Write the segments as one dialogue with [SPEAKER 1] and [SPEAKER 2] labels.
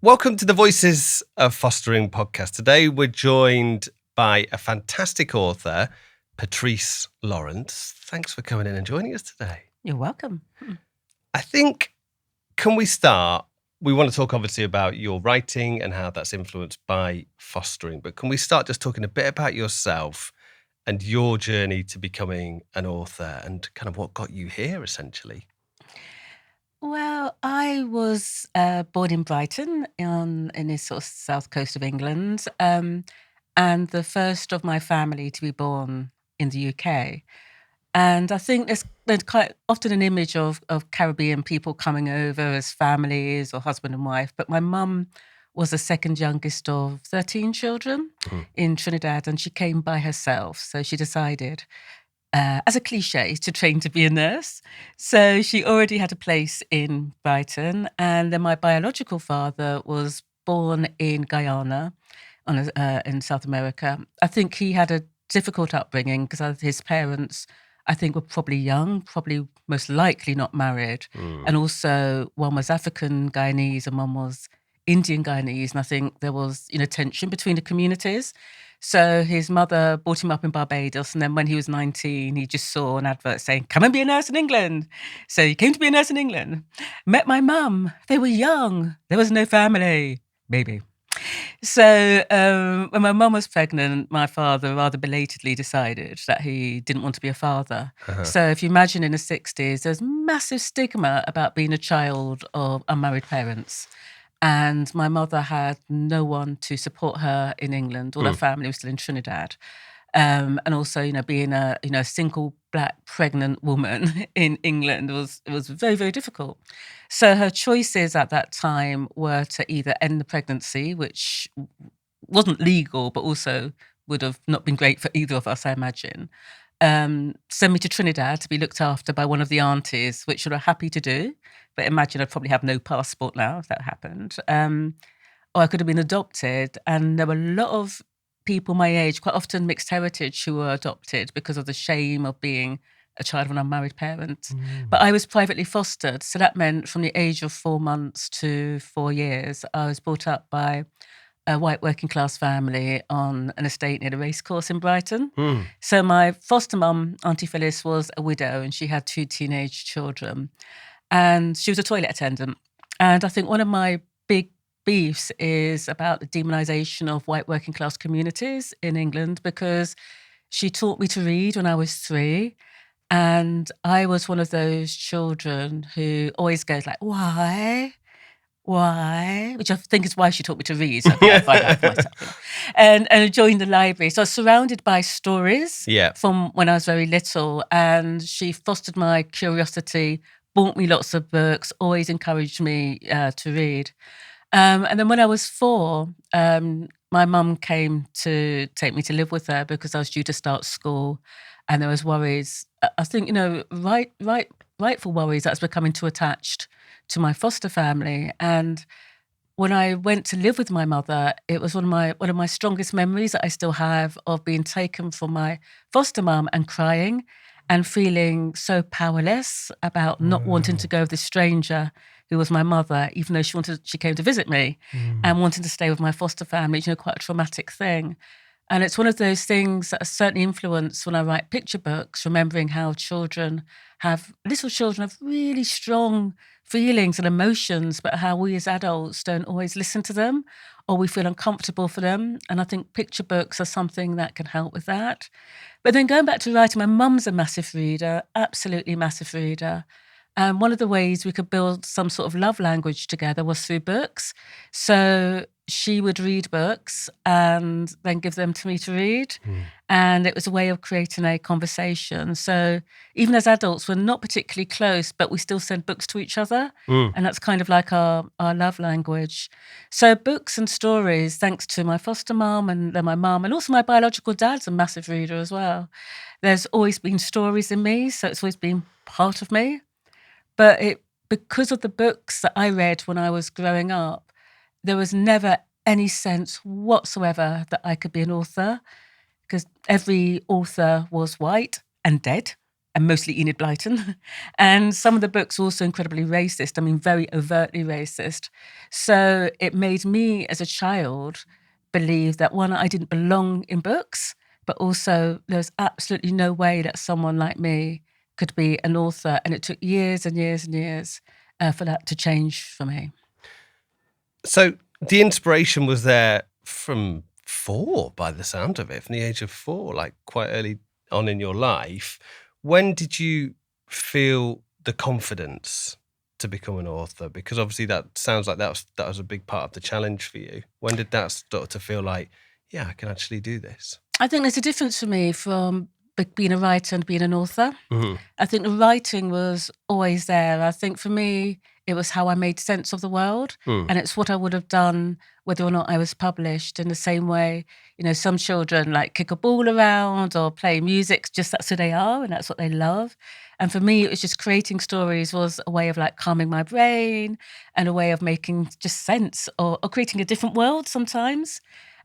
[SPEAKER 1] Welcome to the Voices of Fostering podcast. Today we're joined by a fantastic author, Patrice Lawrence. Thanks for coming in and joining us today.
[SPEAKER 2] You're welcome.
[SPEAKER 1] I think, can we start? We want to talk obviously about your writing and how that's influenced by fostering, but can we start just talking a bit about yourself and your journey to becoming an author and kind of what got you here essentially?
[SPEAKER 2] Well, I was born in Brighton in the sort of south coast of England, and the first of my family to be born in the UK. And I think there's quite often an image of Caribbean people coming over as families or husband and wife. But my mum was the second youngest of 13 children in Trinidad, and she came by herself. So she decided, as a cliche, to train to be a nurse. So she already had a place in Brighton. And then my biological father was born in Guyana in South America. I think he had a difficult upbringing because his parents, I think, were probably young, probably most likely not married. And also one was African Guyanese and one was Indian Guyanese. And I think there was, tension between the communities. So his mother brought him up in Barbados, and then when he was 19, he just saw an advert saying, "Come and be a nurse in England." So he came to be a nurse in England. Met my mum. They were young. There was no family. Baby. So when my mum was pregnant, my father rather belatedly decided that he didn't want to be a father. So if you imagine in the 60s, there's massive stigma about being a child of unmarried parents. And my mother had no one to support her in England. All her family was still in Trinidad. And also, being a single black pregnant woman in England was very, very difficult. So her choices at that time were to either end the pregnancy, which wasn't legal, but also would have not been great for either of us, I imagine. Send me to Trinidad to be looked after by one of the aunties, which we were happy to do. But imagine I'd probably have no passport now if that happened. Or I could have been adopted. And there were a lot of people my age, quite often mixed heritage, who were adopted because of the shame of being a child of an unmarried parent. But I was privately fostered. So that meant from the age of 4 months to 4 years, I was brought up by a white working class family on an estate near the racecourse in Brighton. So my foster mum, Auntie Phyllis, was a widow and she had 2 teenage children. And she was a toilet attendant. And I think one of my big beefs is about the demonisation of white working class communities in England, because she taught me to read when I was 3. And I was one of those children who always goes like, why? Which I think is why she taught me to read. So I find out for myself. And I joined the library. So I was surrounded by stories from when I was very little. And she fostered my curiosity, bought me lots of books, always encouraged me to read. And then when I was 4, my mum came to take me to live with her because I was due to start school. And there was worries, I think, rightful worries that I was becoming too attached to my foster family. And when I went to live with my mother, it was one of my strongest memories that I still have of being taken from my foster mum and crying and feeling so powerless about not wanting to go with this stranger who was my mother, even though she came to visit me and wanting to stay with my foster family, quite a traumatic thing. And it's one of those things that has certainly influenced when I write picture books, remembering how little children have really strong feelings and emotions, but how we as adults don't always listen to them or we feel uncomfortable for them. And I think picture books are something that can help with that. But then going back to writing, my mum's a massive reader, absolutely massive reader. And one of the ways we could build some sort of love language together was through books. So she would read books and then give them to me to read. And it was a way of creating a conversation. So even as adults, we're not particularly close, but we still send books to each other. And that's kind of like our love language. So books and stories, thanks to my foster mum and then my mum, and also my biological dad's a massive reader as well. There's always been stories in me, so it's always been part of me. But because of the books that I read when I was growing up, there was never any sense whatsoever that I could be an author, because every author was white and dead. and mostly Enid Blyton. And some of the books were also incredibly racist. I mean, very overtly racist. So it made me, as a child, believe that, one, I didn't belong in books, but also there's absolutely no way that someone like me could be an author. And it took years and years and years for that to change for me.
[SPEAKER 1] So the inspiration was there from 4, by the sound of it, from the age of 4, like quite early on in your life. When did you feel the confidence to become an author? Because obviously that sounds like that was a big part of the challenge for you. When did that start to feel like, yeah, I can actually do this?
[SPEAKER 2] I think there's a difference for me from being a writer and being an author.
[SPEAKER 1] Mm-hmm.
[SPEAKER 2] I think the writing was always there. I think for me, it was how I made sense of the world. And it's what I would have done whether or not I was published. In the same way, some children like kick a ball around or play music, just that's who they are and that's what they love. And for me, it was just creating stories was a way of like calming my brain and a way of making just sense or creating a different world sometimes.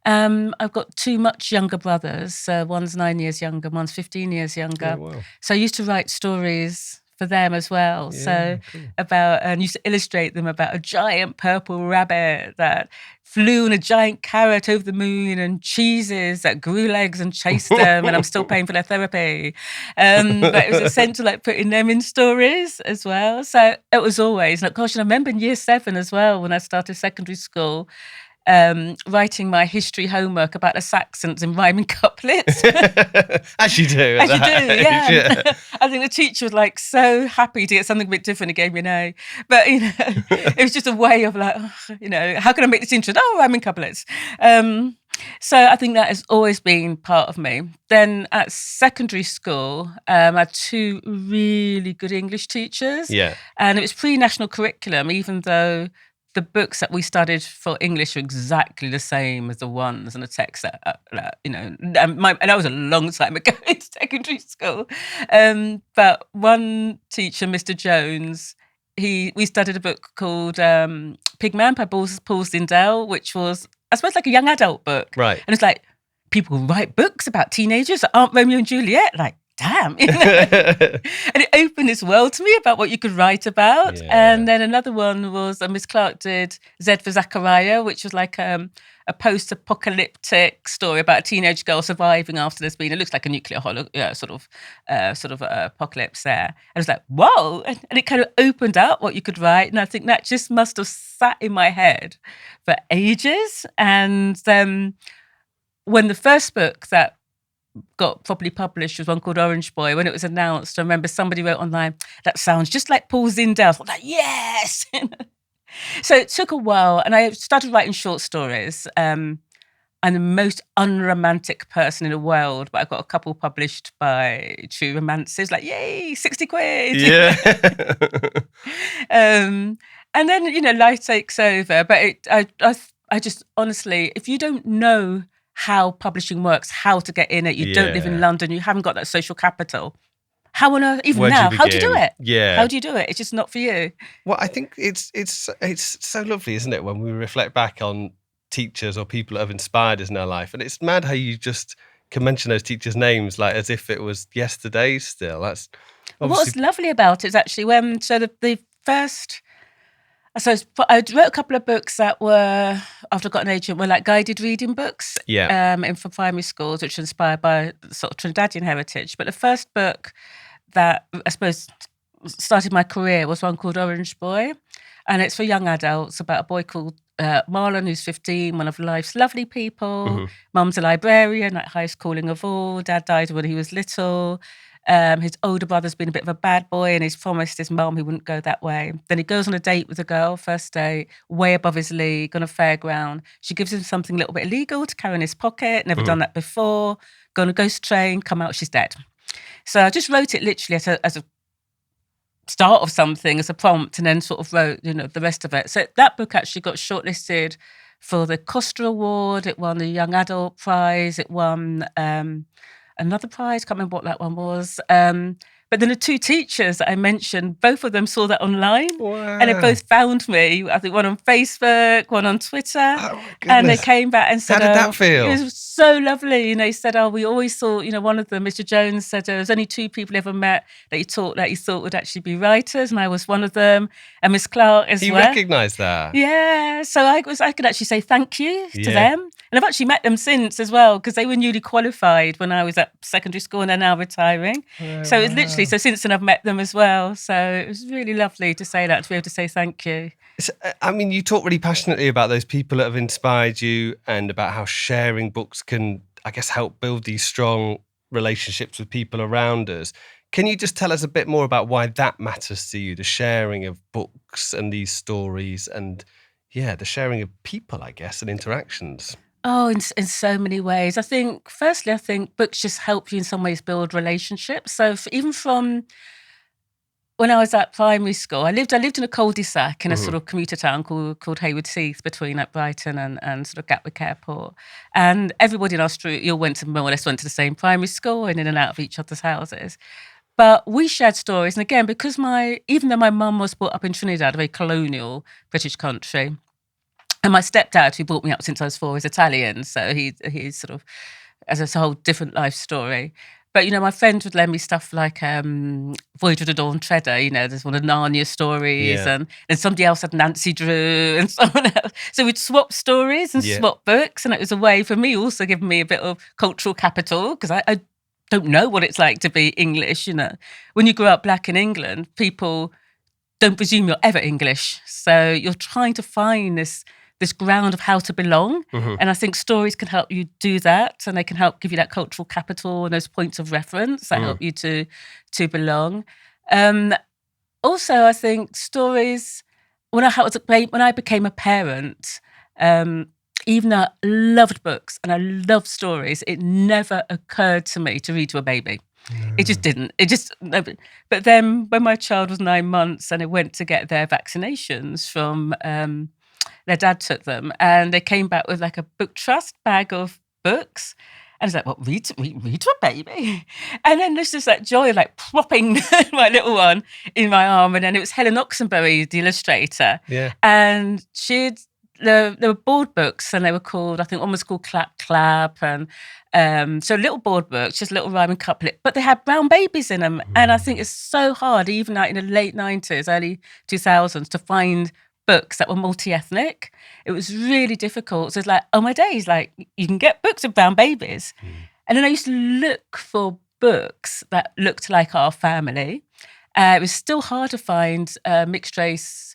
[SPEAKER 2] I've got 2 much younger brothers. One's 9 years younger, one's 15 years younger.
[SPEAKER 1] Oh, wow.
[SPEAKER 2] So I used to write stories for them as well.
[SPEAKER 1] Yeah, cool.
[SPEAKER 2] And used to illustrate them about a giant purple rabbit that flew on a giant carrot over the moon and cheeses that grew legs and chased them. And I'm still paying for their therapy. But it was essential, like putting them in stories as well. So it was always like, gosh, and I remember in year 7 as well, when I started secondary school, writing my history homework about the Saxons in rhyming couplets.
[SPEAKER 1] As you do.
[SPEAKER 2] As you do, yeah. I think the teacher was like so happy to get something a bit different and gave me an A. But, it was just a way of like, how can I make this interesting? Oh, rhyming couplets. So I think that has always been part of me. Then at secondary school, I had 2 really good English teachers.
[SPEAKER 1] Yeah.
[SPEAKER 2] And it was pre-national curriculum, even though the books that we studied for English are exactly the same as the ones and the texts that and that was a long time ago in secondary school. But one teacher, Mr. Jones, we studied a book called Pigman by Paul Zindel, which was, I suppose, like a young adult book.
[SPEAKER 1] Right.
[SPEAKER 2] And it's like, people write books about teenagers that aren't Romeo and Juliet, like, damn. And it opened this world to me about what you could write about.
[SPEAKER 1] Yeah.
[SPEAKER 2] And then another one was Miss Clark did Z for Zachariah, which was like a post-apocalyptic story about a teenage girl surviving after there's been, it looks like a nuclear sort of apocalypse there. And I was like, whoa. And it kind of opened up what you could write. And I think that just must have sat in my head for ages. And then when the first book that got properly published was one called Orange Boy. When it was announced, I remember somebody wrote online, that sounds just like Paul Zindel. I thought, like, yes! So it took a while, and I started writing short stories. I'm the most unromantic person in the world, but I got a couple published by True Romances, like, yay, 60 quid!
[SPEAKER 1] Yeah.
[SPEAKER 2] And then, life takes over. But I just, honestly, if you don't know how publishing works, how to get in it, you don't live in London, you haven't got that social capital, how on earth, even now, how do you do it?
[SPEAKER 1] Yeah.
[SPEAKER 2] How do you do it? It's just not for you.
[SPEAKER 1] Well, I think it's so lovely, isn't it, when we reflect back on teachers or people that have inspired us in our life. And it's mad how you just can mention those teachers' names like as if it was yesterday still. That's
[SPEAKER 2] What's lovely about it is actually the first... So I wrote a couple of books that were, after I got an agent, were like guided reading books for primary schools, which were inspired by sort of Trinidadian heritage. But the first book that I suppose started my career was one called Orange Boy. And it's for young adults about a boy called Marlon, who's 15, one of life's lovely people.
[SPEAKER 1] Mm-hmm.
[SPEAKER 2] Mum's a librarian, like highest calling of all. Dad died when he was little. His older brother's been a bit of a bad boy and he's promised his mum he wouldn't go that way. Then he goes on a date with a girl, first date, way above his league, on a fairground. She gives him something a little bit illegal to carry in his pocket, never done that before. Go on a ghost train, come out, she's dead. So I just wrote it literally as a start of something, as a prompt, and then sort of wrote, the rest of it. So that book actually got shortlisted for the Costa Award. It won the Young Adult Prize. It won... another prize, can't remember what that one was. But then the two teachers that I mentioned, both of them saw that online.
[SPEAKER 1] Wow.
[SPEAKER 2] And they both found me. I think one on Facebook, one on Twitter.
[SPEAKER 1] Oh, my
[SPEAKER 2] And they
[SPEAKER 1] goodness.
[SPEAKER 2] came back and said,
[SPEAKER 1] How did that feel?
[SPEAKER 2] It was so lovely. They said, we always thought, one of them, Mr. Jones, said there was only two people he ever met that he thought would actually be writers. And I was one of them. And Miss Clark as
[SPEAKER 1] He
[SPEAKER 2] well.
[SPEAKER 1] recognised that.
[SPEAKER 2] Yeah. So I could actually say thank you to them. And I've actually met them since as well, because they were newly qualified when I was at secondary school and they're now retiring. So it's literally, so since then I've met them as well. So it was really lovely to say that, to be able to say thank you.
[SPEAKER 1] I mean, you talk really passionately about those people that have inspired you and about how sharing books can, I guess, help build these strong relationships with people around us. Can you just tell us a bit more about why that matters to you, the sharing of books and these stories and, the sharing of people, I guess, and interactions?
[SPEAKER 2] Oh, in so many ways. Firstly, I think books just help you in some ways build relationships. So even from when I was at primary school, I lived in a cul-de-sac in a sort of commuter town called Hayward Heath between Brighton and sort of Gatwick Airport. And everybody in our street, more or less went to the same primary school and in and out of each other's houses. But we shared stories. And again, because even though my mum was brought up in Trinidad, a very colonial British country, and my stepdad, who brought me up since I was 4, is Italian. So he's sort of has a whole different life story. But, my friends would lend me stuff like Voyage of the Dawn Treader, there's one of Narnia stories. And somebody else had Nancy Drew and someone else. So we'd swap stories and swap books. And it was a way for me also giving me a bit of cultural capital, because I don't know what it's like to be English, When you grow up black in England, people don't presume you're ever English. So you're trying to find this ground of how to belong. And I think stories can help you do that, and they can help give you that cultural capital and those points of reference that help you to belong. Also, I think stories, when I became a parent, even though I loved books and I loved stories, it never occurred to me to read to a baby. It just didn't. But then when my child was 9 months and it went to get their vaccinations from their dad took them, and they came back with like a book trust bag of books. And I was like, what, read to a baby? And then there's just that joy of like propping my little one in my arm. And then it was Helen Oxenbury, the illustrator.
[SPEAKER 1] Yeah.
[SPEAKER 2] And there were board books, and they were called, I think one was called Clap Clap. And so little board books, just little rhyming couplet, but they had brown babies in them. And I think it's so hard, even like in the late 90s, early 2000s, to find books that were multi-ethnic. It was really difficult. So it's like, oh my days, like you can get books of brown babies. And then I used to look for books that looked like our family. It was still hard to find mixed race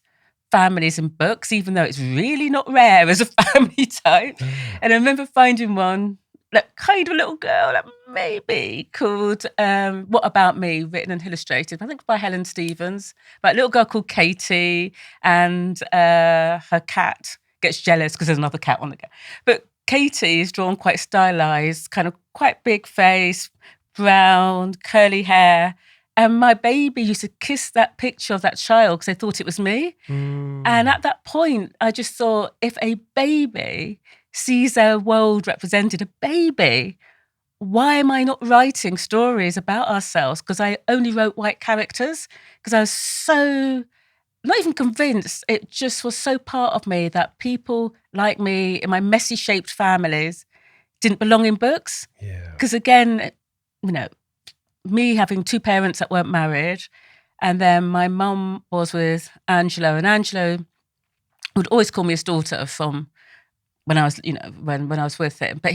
[SPEAKER 2] families in books, even though it's really not rare as a family type. And I remember finding one, like kind of a little girl, like maybe called What About Me, written and illustrated, I think by Helen Stephens, about a little girl called Katie, and her cat gets jealous because there's another cat on the cat. But Katie is drawn quite stylized, kind of quite big face, brown, curly hair. And my baby used to kiss that picture of that child because they thought it was me. And at that point, I just thought, if a baby sees their world represented, a baby, why am I not writing stories about ourselves? Because I only wrote white characters, because I was so, not even convinced, it just was so part of me that people like me in my messy shaped families didn't belong in books. Because again, me having 2 parents that weren't married, and then my mum was with Angelo, and Angelo would always call me his daughter from when I was, when I was with him. But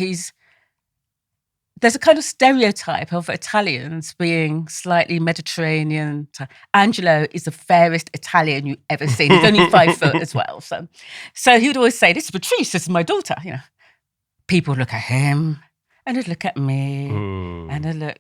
[SPEAKER 2] there's a kind of stereotype of Italians being slightly Mediterranean. Angelo is the fairest Italian you've ever seen. He's only 5 foot as well. So he would always say, this is Patrice, this is my daughter. People look at him and they'd look at me and they'd look.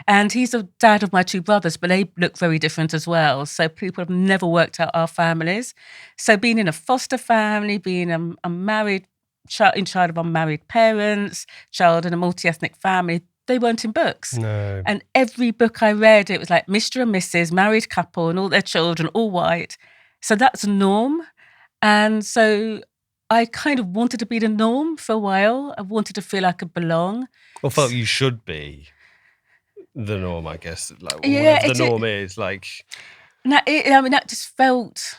[SPEAKER 2] And he's the dad of my 2 brothers, but they look very different as well. So people have never worked out our families. So being in a foster family, being a married child of unmarried parents, child in a multi-ethnic family, they weren't in books.
[SPEAKER 1] No.
[SPEAKER 2] And every book I read, it was like Mr. and Mrs., married couple, and all their children, all white. So that's a norm. And so I kind of wanted to be the norm for a while. I wanted to feel I could belong.
[SPEAKER 1] Or felt you should be. the norm, I guess. Like
[SPEAKER 2] Yeah,
[SPEAKER 1] whatever the norm is, like
[SPEAKER 2] that just felt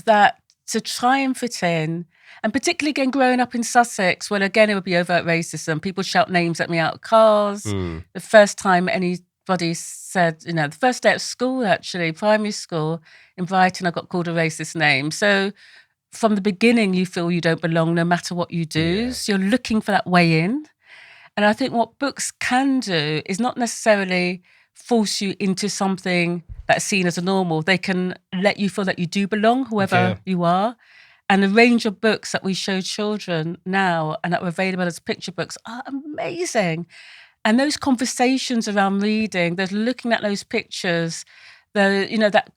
[SPEAKER 2] that to try and fit in, and particularly again growing up in Sussex, well, again it would be overt racism. People shout names at me out of cars. The first time anybody said, the first day at school, actually, primary school in Brighton, I got called a racist name. So from the beginning, you feel you don't belong no matter what you do.
[SPEAKER 1] Yeah.
[SPEAKER 2] So you're looking for that way in. And I think what books can do is not necessarily force you into something that's seen as a normal. They can let you feel that you do belong, whoever you are. And the range of books that we show children now and that are available as picture books are amazing. And those conversations around reading, there's looking at those pictures, that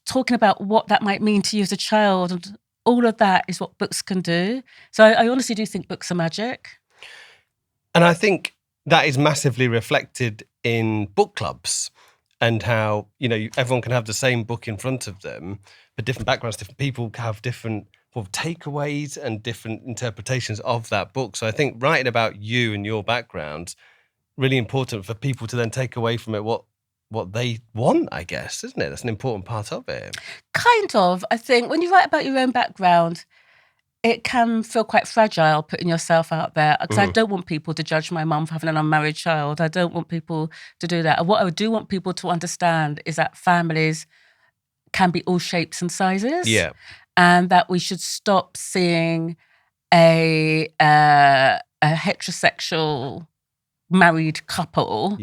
[SPEAKER 2] talking about what that might mean to you as a child, and all of that is what books can do. So I honestly do think books are magic.
[SPEAKER 1] And I think that is massively reflected in book clubs and how, everyone can have the same book in front of them, but different backgrounds, different people have different takeaways and different interpretations of that book. So I think writing about you and your background, really important for people to then take away from it what they want, I guess, isn't it? That's an important part of it.
[SPEAKER 2] Kind of. I think when you write about your own background, it can feel quite fragile putting yourself out there, because I don't want people to judge my mum for having an unmarried child. I don't want people to do that. And what I do want people to understand is that families can be all shapes and sizes.
[SPEAKER 1] Yeah.
[SPEAKER 2] And that we should stop seeing a heterosexual married couple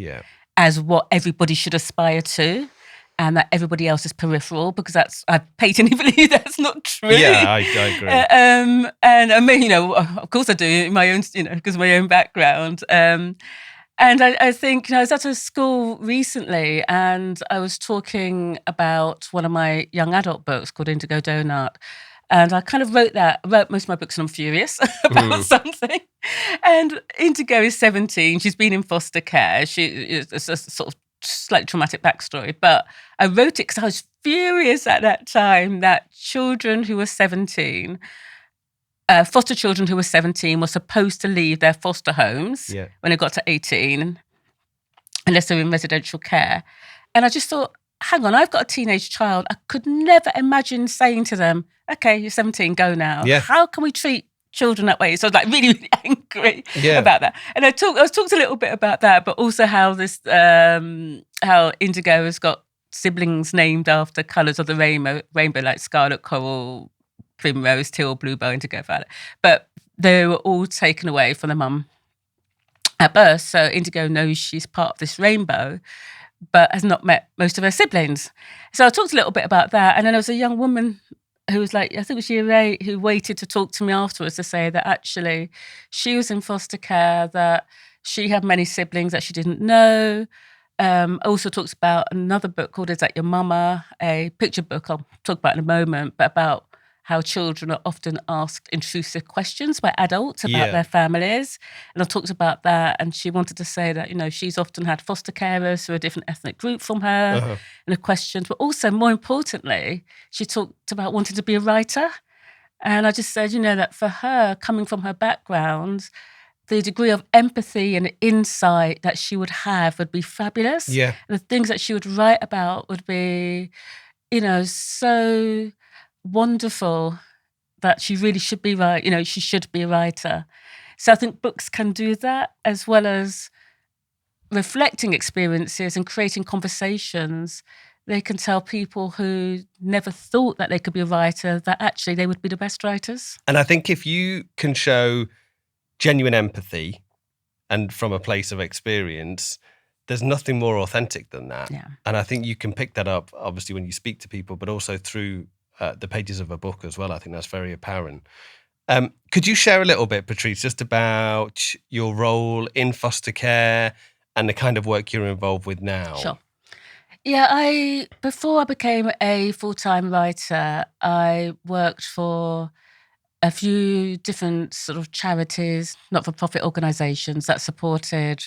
[SPEAKER 2] as what everybody should aspire to, and that everybody else is peripheral, because I patently believe that's not true.
[SPEAKER 1] Yeah, I agree.
[SPEAKER 2] And I mean, of course I do, in my own, because of my own background. And I think, I was at a school recently and I was talking about one of my young adult books called Indigo Donut. And I kind of wrote most of my books and I'm furious about something. And Indigo is 17. She's been in foster care. It's a sort of slightly traumatic backstory. But I wrote it because I was furious at that time that children who were 17, foster children who were 17 were supposed to leave their foster homes when they got to 18, unless they were in residential care. And I just thought, hang on, I've got a teenage child. I could never imagine saying to them, okay, you're 17, go now.
[SPEAKER 1] Yeah.
[SPEAKER 2] How can we treat children that way? So I was like really, really angry about that. And I talked a little bit about that, but also how this, how Indigo has got siblings named after colours of the rainbow, like scarlet, coral, primrose, teal, bluebell, indigo, violet. But they were all taken away from the mum at birth. So Indigo knows she's part of this rainbow, but has not met most of her siblings. So I talked a little bit about that. And then there was a young woman who was like, I think it was year 8, who waited to talk to me afterwards to say that actually she was in foster care, that she had many siblings that she didn't know. Also talks about another book called Is That Your Mama? A picture book I'll talk about in a moment, but about how children are often asked intrusive questions by adults about their families. And I talked about that, and she wanted to say that, she's often had foster carers who are a different ethnic group from her, and the questions. But also, more importantly, she talked about wanting to be a writer. And I just said, that for her, coming from her background, the degree of empathy and insight that she would have would be fabulous.
[SPEAKER 1] Yeah.
[SPEAKER 2] And the things that she would write about would be, so wonderful, that she really should be she should be a writer. So I think books can do that, as well as reflecting experiences and creating conversations. They can tell people who never thought that they could be a writer that actually they would be the best writers.
[SPEAKER 1] And I think if you can show genuine empathy and from a place of experience, there's nothing more authentic than that.
[SPEAKER 2] Yeah.
[SPEAKER 1] And I think you can pick that up, obviously, when you speak to people, but also through the pages of a book as well. I think that's very apparent. Could you share a little bit, Patrice, just about your role in foster care and the kind of work you're involved with now?
[SPEAKER 2] Sure. Yeah, before I became a full-time writer, I worked for a few different sort of charities, not-for-profit organisations that supported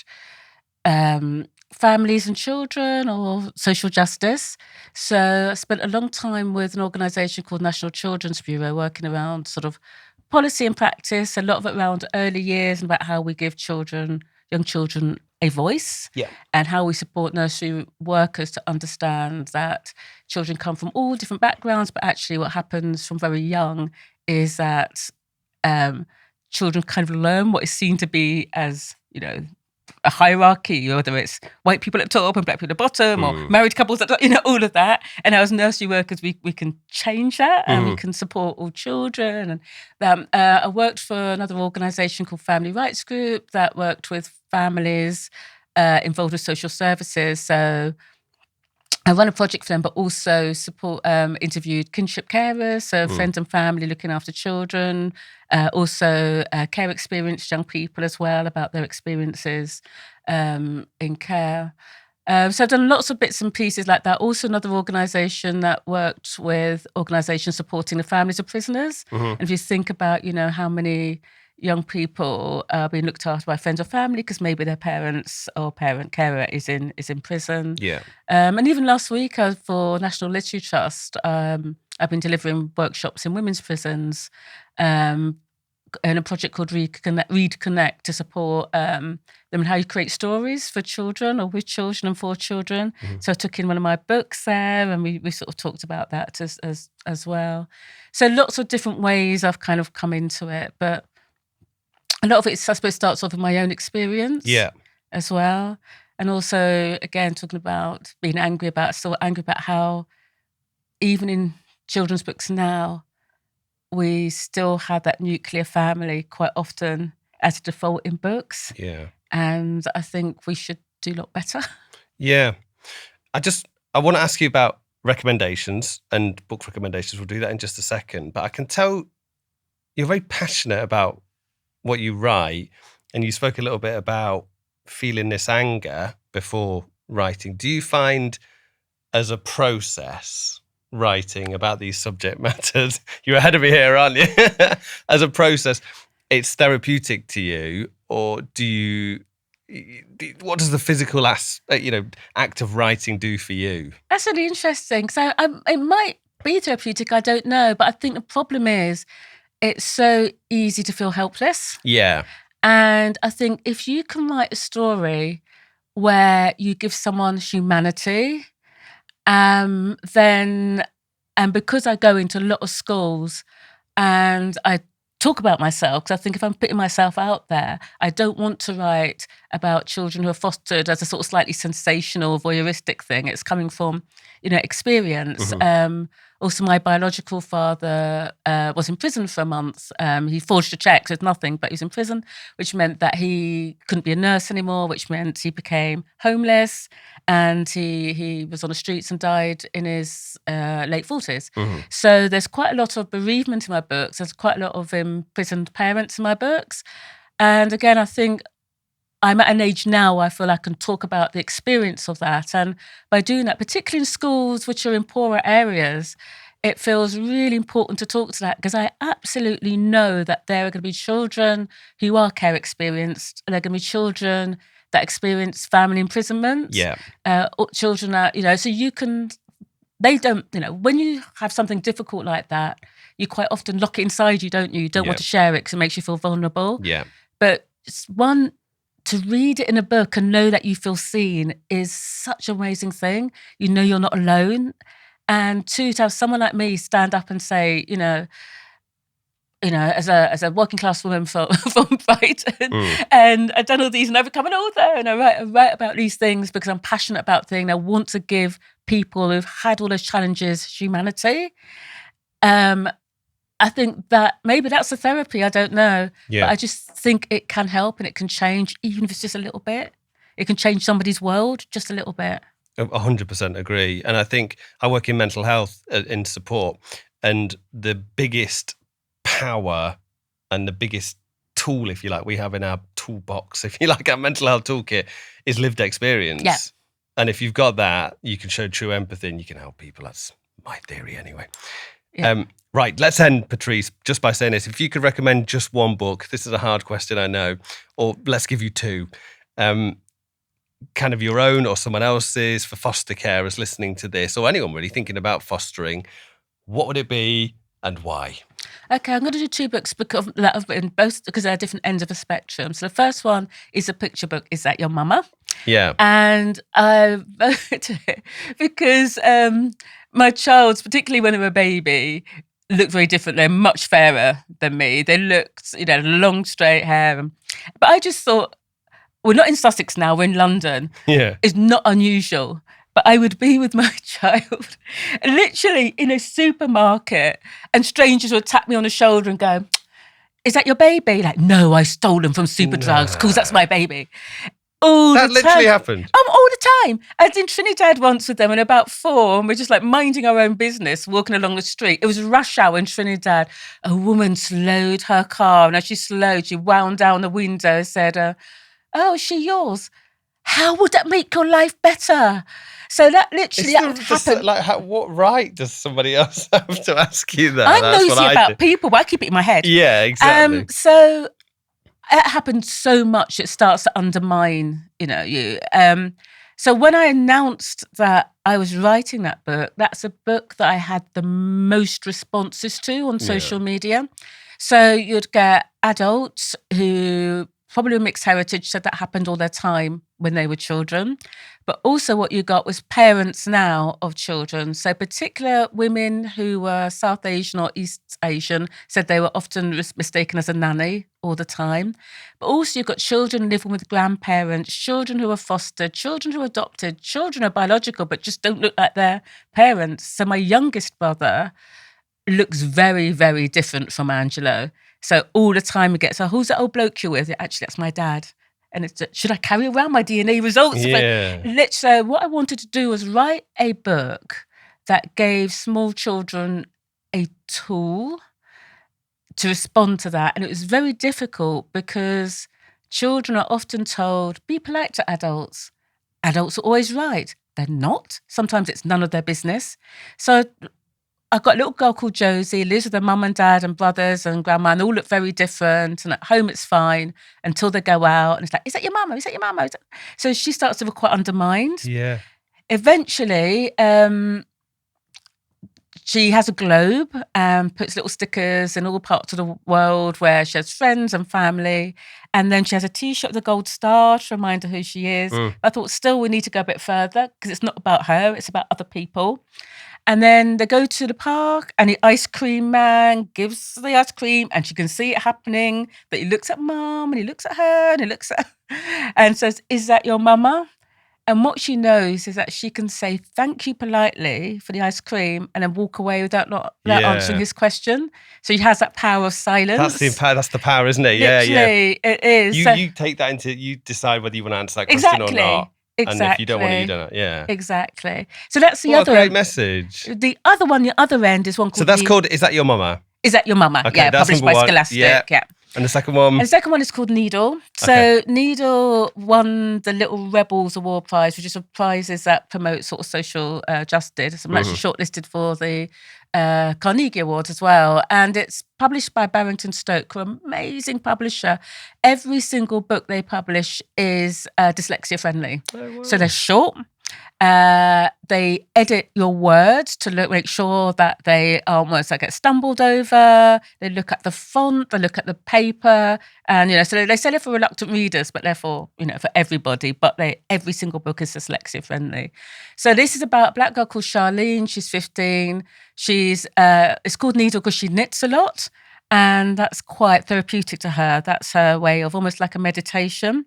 [SPEAKER 2] families and children or social justice. So I spent a long time with an organisation called National Children's Bureau, working around sort of policy and practice, a lot of it around early years and about how we give young children a voice,
[SPEAKER 1] Yeah.
[SPEAKER 2] and how we support nursery workers to understand that children come from all different backgrounds, but actually what happens from very young is that children kind of learn what is seen to be as, a hierarchy, whether it's white people at the top and black people at the bottom, or married couples at the top, all of that. And as nursery workers, we can change that, and we can support all children. And I worked for another organisation called Family Rights Group that worked with families involved with social services. So I run a project for them, but also interviewed kinship carers, so friends and family looking after children, also care experienced young people as well about their experiences in care. So I've done lots of bits and pieces like that. Also another organisation that worked with organisations supporting the families of prisoners. And if you think about, how many young people are being looked after by friends or family because maybe their parents or parent carer is in prison.
[SPEAKER 1] Yeah.
[SPEAKER 2] And even last week for National Literary Trust, I've been delivering workshops in women's prisons in a project called Read Connect to support them in how you create stories for children or with children and for children. So I took in one of my books there, and we sort of talked about that as well. So lots of different ways I've kind of come into it, but a lot of it, I suppose, starts off with my own experience as well. And also, again, talking about being angry about how even in children's books now, we still have that nuclear family quite often as a default in books.
[SPEAKER 1] Yeah.
[SPEAKER 2] And I think we should do a lot better.
[SPEAKER 1] Yeah. I want to ask you about recommendations and book recommendations. We'll do that in just a second. But I can tell you're very passionate about what you write, and you spoke a little bit about feeling this anger before writing. Do you find as a process writing about these subject matters, you're ahead of me here, aren't you? As a process, it's therapeutic to you, or what does the physical act of writing do for you?
[SPEAKER 2] That's really interesting. So it might be therapeutic, I don't know, but I think the problem is it's so easy to feel helpless.
[SPEAKER 1] Yeah.
[SPEAKER 2] And I think if you can write a story where you give someone humanity, then, and because I go into a lot of schools and I talk about myself, because I think if I'm putting myself out there, I don't want to write about children who are fostered as a sort of slightly sensational, voyeuristic thing. It's coming from, experience. Also, my biological father was in prison for a month. He forged a cheque with nothing, but he was in prison, which meant that he couldn't be a nurse anymore, which meant he became homeless, and he was on the streets and died in his late 40s. So there's quite a lot of bereavement in my books. There's quite a lot of imprisoned parents in my books. And again, I think I'm at an age now where I feel I can talk about the experience of that. And by doing that, particularly in schools which are in poorer areas, it feels really important to talk to that, because I absolutely know that there are going to be children who are care experienced. There are going to be children that experience family imprisonment.
[SPEAKER 1] Yeah.
[SPEAKER 2] Children that, so they don't, when you have something difficult like that, you quite often lock it inside you, don't you? You don't want to share it because it makes you feel vulnerable.
[SPEAKER 1] Yeah.
[SPEAKER 2] But to read it in a book and know that you feel seen is such an amazing thing. You're not alone. And two, to have someone like me stand up and say, as a working class woman from Brighton, and I've done all these, and I've become an author, and I write about these things because I'm passionate about things. I want to give people who've had all those challenges humanity. I think that maybe that's a therapy. I don't know.
[SPEAKER 1] Yeah.
[SPEAKER 2] But I just think it can help, and it can change, even if it's just a little bit. It can change somebody's world just a little bit.
[SPEAKER 1] 100% agree. And I think I work in mental health in support, and the biggest power and the biggest tool, if you like, we have in our toolbox, if you like, our mental health toolkit, is lived experience.
[SPEAKER 2] Yeah.
[SPEAKER 1] And if you've got that, you can show true empathy and you can help people. That's my theory anyway.
[SPEAKER 2] Yeah.
[SPEAKER 1] Right, let's end, Patrice, just by saying this. If you could recommend just one book, this is a hard question, I know, or let's give you two, kind of your own or someone else's, for foster carers listening to this, or anyone really thinking about fostering, what would it be and why?
[SPEAKER 2] okay, I'm going to do 2 books because that I've written both because they're different ends of the spectrum. So the first one is a picture book. Is That Your Mama?
[SPEAKER 1] Yeah.
[SPEAKER 2] And I wrote it because my child's, particularly when they were a baby, looked very different. They're much fairer than me. They looked, long straight hair. But I just thought, we're not in Sussex now, we're in London.
[SPEAKER 1] Yeah.
[SPEAKER 2] It's not unusual. But I would be with my child literally in a supermarket and strangers would tap me on the shoulder and go, is that your baby? Like, no, I stole them from Superdrugs because that's my baby. All
[SPEAKER 1] That
[SPEAKER 2] the
[SPEAKER 1] literally
[SPEAKER 2] time.
[SPEAKER 1] happened.
[SPEAKER 2] All the time. I was in Trinidad once with them and about 4, and we're just like minding our own business, walking along the street. It was rush hour in Trinidad. A woman slowed her car, and as she slowed, she wound down the window and said, oh, is she yours? How would that make your life better? So that literally happened.
[SPEAKER 1] What right does somebody else have to ask you that?
[SPEAKER 2] I'm nosy about people, but I keep it in my head.
[SPEAKER 1] Yeah, exactly.
[SPEAKER 2] So it happens so much, it starts to undermine, you. So when I announced that I was writing that book, that's a book that I had the most responses to on social media. So you'd get adults who probably mixed heritage, said that happened all their time when they were children. But also what you got was parents now of children. So particular women who were South Asian or East Asian said they were often mistaken as a nanny all the time. But also you've got children living with grandparents, children who are fostered, children who are adopted, children who are biological but just don't look like their parents. So my youngest brother looks very, very different from Angelo. So all the time we get, so who's that old bloke you're with? Actually, that's my dad. And it's, should I carry around my DNA results?
[SPEAKER 1] Yeah.
[SPEAKER 2] So what I wanted to do was write a book that gave small children a tool to respond to that. And it was very difficult because children are often told, be polite to adults. Adults are always right. They're not. Sometimes it's none of their business. So I've got a little girl called Josie, lives with her mum and dad and brothers and grandma, and they all look very different. And at home, it's fine until they go out. And it's like, is that your mama? Is that your mama? So she starts to feel quite undermined.
[SPEAKER 1] Yeah.
[SPEAKER 2] Eventually, she has a globe and puts little stickers in all parts of the world where she has friends and family. And then she has a T-shirt with a gold star to remind her who she is. I thought, still, we need to go a bit further because it's not about her, it's about other people. And then they go to the park and the ice cream man gives the ice cream and she can see it happening. But he looks at mum and he looks at her and he looks at her and says, is that your mama? And what she knows is that she can say thank you politely for the ice cream and then walk away without answering his question. So he has that power of silence.
[SPEAKER 1] That's the power, isn't it?
[SPEAKER 2] Literally, it is.
[SPEAKER 1] You take that into, you decide whether you want to answer that question or not.
[SPEAKER 2] Exactly.
[SPEAKER 1] And if you don't want to, you don't. Yeah.
[SPEAKER 2] Exactly. So that's the
[SPEAKER 1] other
[SPEAKER 2] other
[SPEAKER 1] great message.
[SPEAKER 2] The other one, the other end is one called.
[SPEAKER 1] So that's called Is That Your Mama?
[SPEAKER 2] Is That Your Mama?
[SPEAKER 1] Okay, that's
[SPEAKER 2] published by Scholastic. Yeah.
[SPEAKER 1] And the second one?
[SPEAKER 2] And the second one is called Needle. So Needle won the Little Rebels Award Prize, which is a prizes that promote sort of social justice. I'm actually shortlisted for the Carnegie Award as well. And it's published by Barrington Stoke, an amazing publisher. Every single book they publish is dyslexia friendly. Oh, wow. So they're short. They edit your words to make sure that they almost get stumbled over. They look at the font, they look at the paper, and so they sell it for reluctant readers, but therefore for everybody. But every single book is dyslexia friendly. So this is about a black girl called Charlene. She's 15. She's it's called Needle because she knits a lot, and that's quite therapeutic to her. That's her way of almost like a meditation.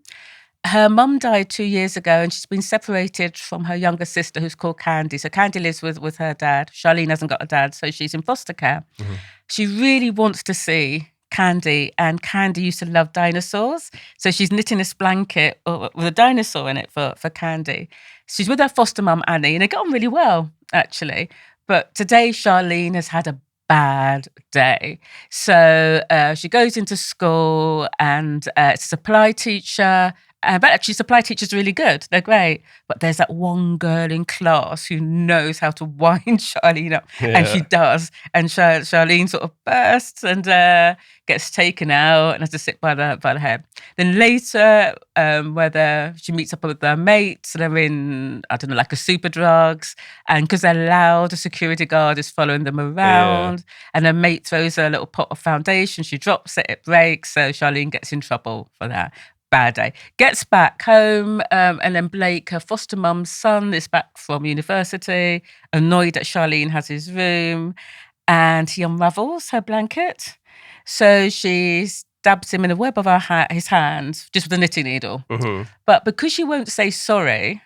[SPEAKER 2] Her mum died 2 years ago and she's been separated from her younger sister who's called Candy. So Candy lives with her dad. Charlene hasn't got a dad, so she's in foster care. She really wants to see Candy, and Candy used to love dinosaurs. So she's knitting this blanket with a dinosaur in it for Candy. She's with her foster mum, Annie, and they get on really well, actually. But today, Charlene has had a bad day. So she goes into school and it's a supply teacher, But actually, supply teachers are really good. They're great. But there's that one girl in class who knows how to wind Charlene up. And she does. And Charlene sort of bursts and gets taken out and has to sit by the head. Then later, whether she meets up with their mates, they're in, I don't know, like a Superdrugs. And because they're loud, the security guard is following them around. And her mate throws her a little pot of foundation. She drops it breaks. So Charlene gets in trouble for that. Bad day. Gets back home, and then Blake, her foster mum's son, is back from university, annoyed that Charlene has his room, and he unravels her blanket. So she stabs him in the web of his hand, just with a knitting needle.
[SPEAKER 1] Mm-hmm.
[SPEAKER 2] But because she won't say sorry,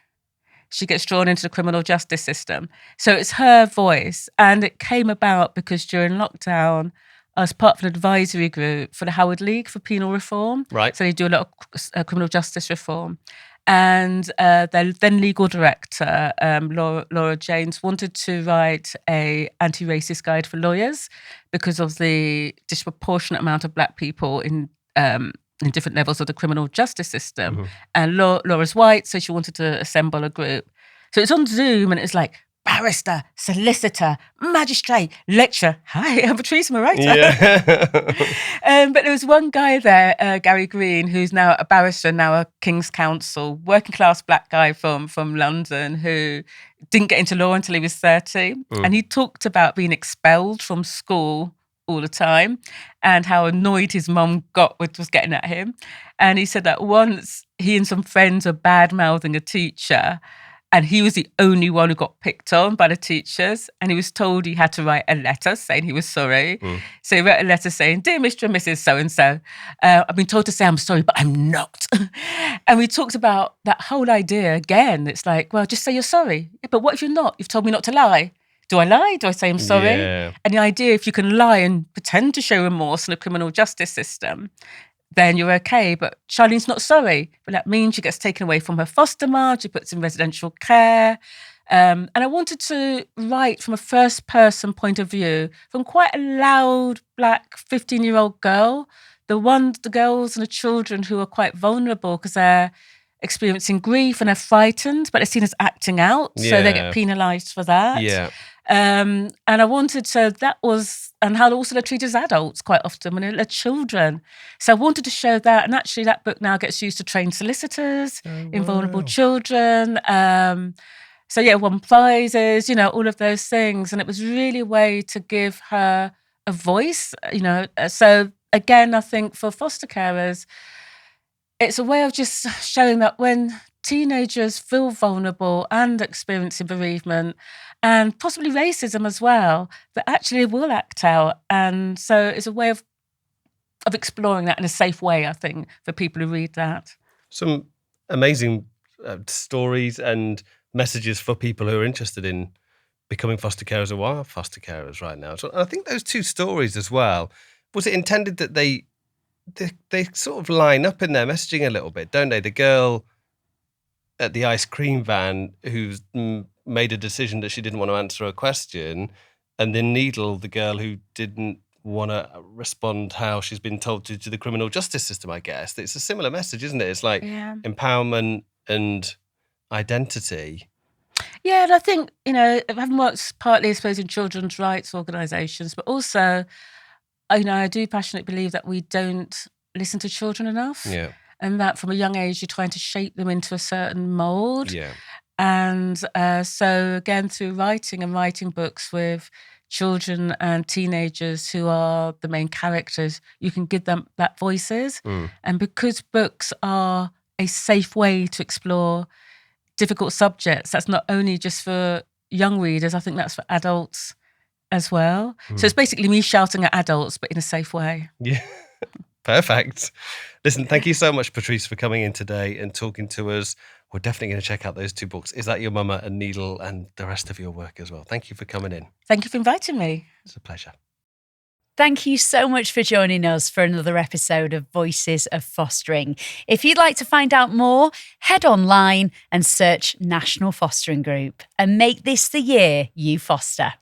[SPEAKER 2] she gets drawn into the criminal justice system. So it's her voice, and it came about because during lockdown, I was part of an advisory group for the Howard League for penal reform.
[SPEAKER 1] Right.
[SPEAKER 2] So they do a lot of criminal justice reform. And their then legal director, Laura James, wanted to write a anti-racist guide for lawyers because of the disproportionate amount of Black people in different levels of the criminal justice system.
[SPEAKER 1] Mm-hmm.
[SPEAKER 2] And Laura's white, so she wanted to assemble a group. So it's on Zoom, and it's like, barrister, solicitor, magistrate, lecturer. Hi, I'm Patrice, I'm a writer.
[SPEAKER 1] Yeah.
[SPEAKER 2] But there was one guy there, Gary Green, who's now a barrister, now a King's Counsel, working class Black guy from London who didn't get into law until he was 30. And he talked about being expelled from school all the time and how annoyed his mum was getting at him. And he said that once he and some friends were bad-mouthing a teacher, and he was the only one who got picked on by the teachers. And he was told he had to write a letter saying he was sorry. So he wrote a letter saying, "Dear Mr. and Mrs. So-and-so, I've been told to say I'm sorry, but I'm not." And we talked about that whole idea again. It's like, well, just say you're sorry. Yeah, but what if you're not? You've told me not to lie. Do I lie? Do I say I'm sorry?
[SPEAKER 1] Yeah.
[SPEAKER 2] And the idea, if you can lie and pretend to show remorse in the criminal justice system, then you're okay. But Charlene's not sorry. But that means she gets taken away from her foster mom. She puts in residential care. And I wanted to write from a first person point of view, from quite a loud Black 15-year-old girl, the girls and the children who are quite vulnerable because they're experiencing grief and they're frightened, but they're seen as acting out. So they get penalised for that.
[SPEAKER 1] Yeah.
[SPEAKER 2] And I wanted and how also they're treated as adults quite often when they're children. So I wanted to show that. And actually that book now gets used to train solicitors in vulnerable children. Won prizes, all of those things. And it was really a way to give her a voice, So again, I think for foster carers, it's a way of just showing that when teenagers feel vulnerable and experiencing bereavement and possibly racism as well, that actually will act out. And so it's a way of exploring that in a safe way, I think, for people who read that.
[SPEAKER 1] Some amazing stories and messages for people who are interested in becoming foster carers or are foster carers right now. So I think those two stories as well, was it intended that they sort of line up in their messaging a little bit, don't they? The girl at the ice cream van who's made a decision that she didn't want to answer a question, and then Needle, the girl who didn't want to respond how she's been told to the criminal justice system, I guess. It's a similar message, isn't it? It's like empowerment and identity.
[SPEAKER 2] Yeah, and I think, having worked partly, I suppose, in children's rights organisations, but also, I do passionately believe that we don't listen to children enough.
[SPEAKER 1] Yeah.
[SPEAKER 2] And that from a young age, you're trying to shape them into a certain mould.
[SPEAKER 1] Yeah.
[SPEAKER 2] And so again, through writing books with children and teenagers who are the main characters, you can give them that voices. And because books are a safe way to explore difficult subjects, that's not only just for young readers, I think that's for adults as well. So it's basically me shouting at adults, but in a safe way.
[SPEAKER 1] Yeah. Perfect. Listen, thank you so much, Patrice, for coming in today and talking to us. We're definitely going to check out those two books. Is That Your Mama and Needle, and the rest of your work as well. Thank you for coming in.
[SPEAKER 2] Thank you for inviting me.
[SPEAKER 1] It's a pleasure.
[SPEAKER 3] Thank you so much for joining us for another episode of Voices of Fostering. If you'd like to find out more, head online and search National Fostering Group and make this the year you foster.